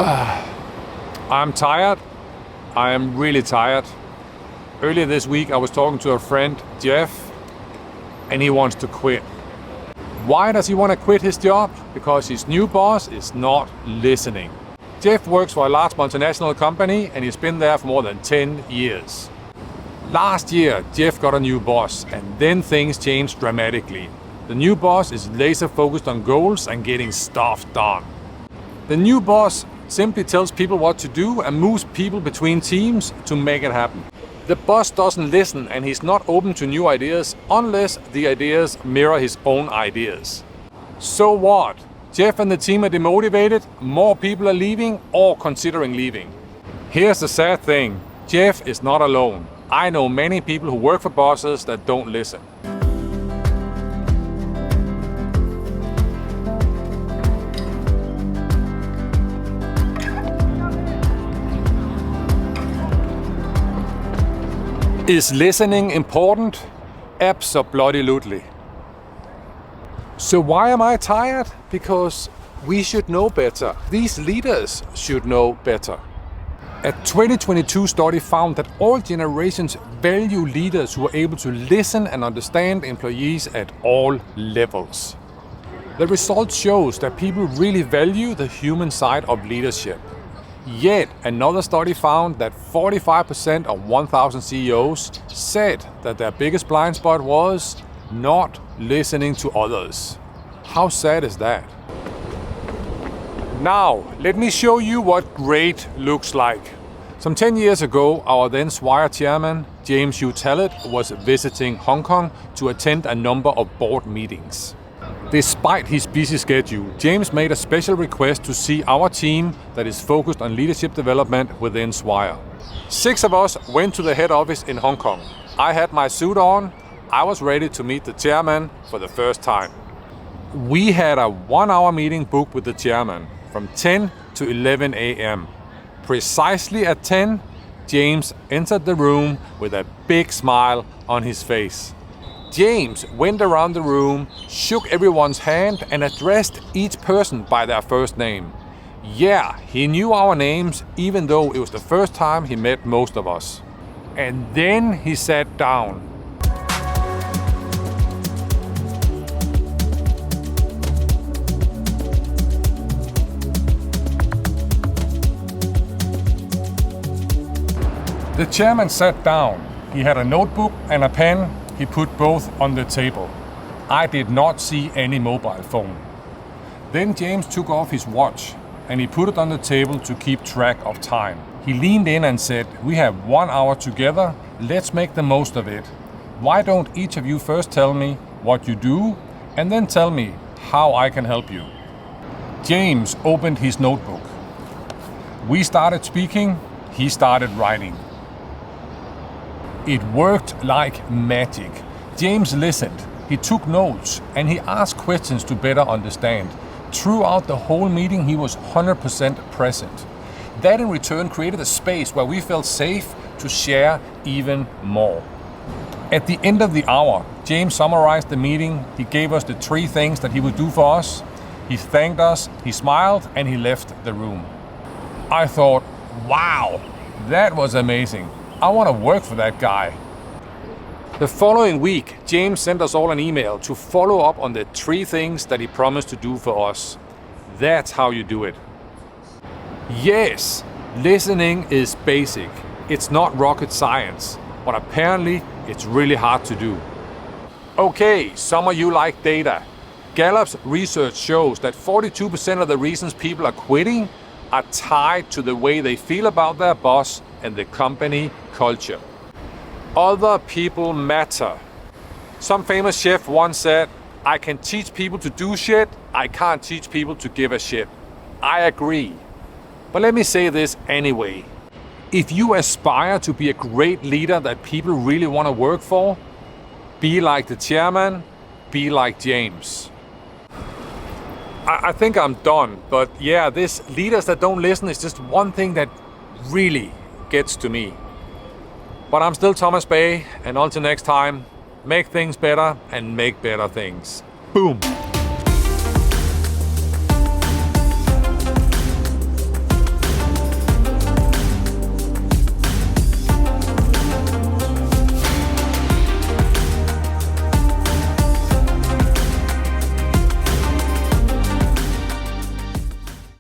I'm tired. I am really tired. Earlier this week I was talking to a friend, Jeff, and he wants to quit. Why does he want to quit his job? Because his new boss is not listening. Jeff works for a large multinational company and he's been there for more than 10 years. Last year, Jeff got a new boss and then things changed dramatically. The new boss is laser focused on goals and getting stuff done. The new boss simply tells people what to do and moves people between teams to make it happen. The boss doesn't listen and he's not open to new ideas unless the ideas mirror his own ideas. So what? Jeff and the team are demotivated, more people are leaving or considering leaving. Here's the sad thing, Jeff is not alone. I know many people who work for bosses that don't listen. Is listening important? Absolutely. So why am I tired? Because we should know better. These leaders should know better. A 2022 study found that all generations value leaders who are able to listen and understand employees at all levels. The result shows that people really value the human side of leadership. Yet another study found that 45% of 1,000 CEOs said that their biggest blind spot was not listening to others. How sad is that? Now, let me show you what great looks like. Some 10 years ago, our then Swire Chairman James Hughes-Hallett was visiting Hong Kong to attend a number of board meetings. Despite his busy schedule, James made a special request to see our team that is focused on leadership development within Swire. 6 of us went to the head office in Hong Kong. I had my suit on. I was ready to meet the chairman for the first time. We had a 1-hour meeting booked with the chairman from 10 to 11 a.m. Precisely at 10, James entered the room with a big smile on his face. James went around the room, shook everyone's hand and addressed each person by their first name. Yeah, he knew our names even though it was the first time he met most of us. And then he sat down. The chairman sat down. He had a notebook and a pen. He put both on the table. I did not see any mobile phone. Then James took off his watch and he put it on the table to keep track of time. He leaned in and said, "We have 1 hour together. Let's make the most of it. Why don't each of you first tell me what you do and then tell me how I can help you?" James opened his notebook. We started speaking. He started writing. It worked like magic. James listened, he took notes, and he asked questions to better understand. Throughout the whole meeting, he was 100% present. That in return created a space where we felt safe to share even more. At the end of the hour, James summarized the meeting. He gave us the 3 things that he would do for us. He thanked us, he smiled, and he left the room. I thought, wow, that was amazing. I want to work for that guy. The following week, James sent us all an email to follow up on the 3 things that he promised to do for us. That's how you do it. Yes, listening is basic. It's not rocket science, but apparently it's really hard to do. Okay, some of you like data. Gallup's research shows that 42% of the reasons people are quitting are tied to the way they feel about their boss and the company culture. Other people matter. Some famous chef once said, "I can teach people to do shit, I can't teach people to give a shit." I agree. But let me say this anyway. If you aspire to be a great leader that people really want to work for, be like the chairman, be like James. I think I'm done, but yeah, this leaders that don't listen is just one thing that really gets to me. But I'm still Tomas Bay, and until next time, make things better and make better things. Boom.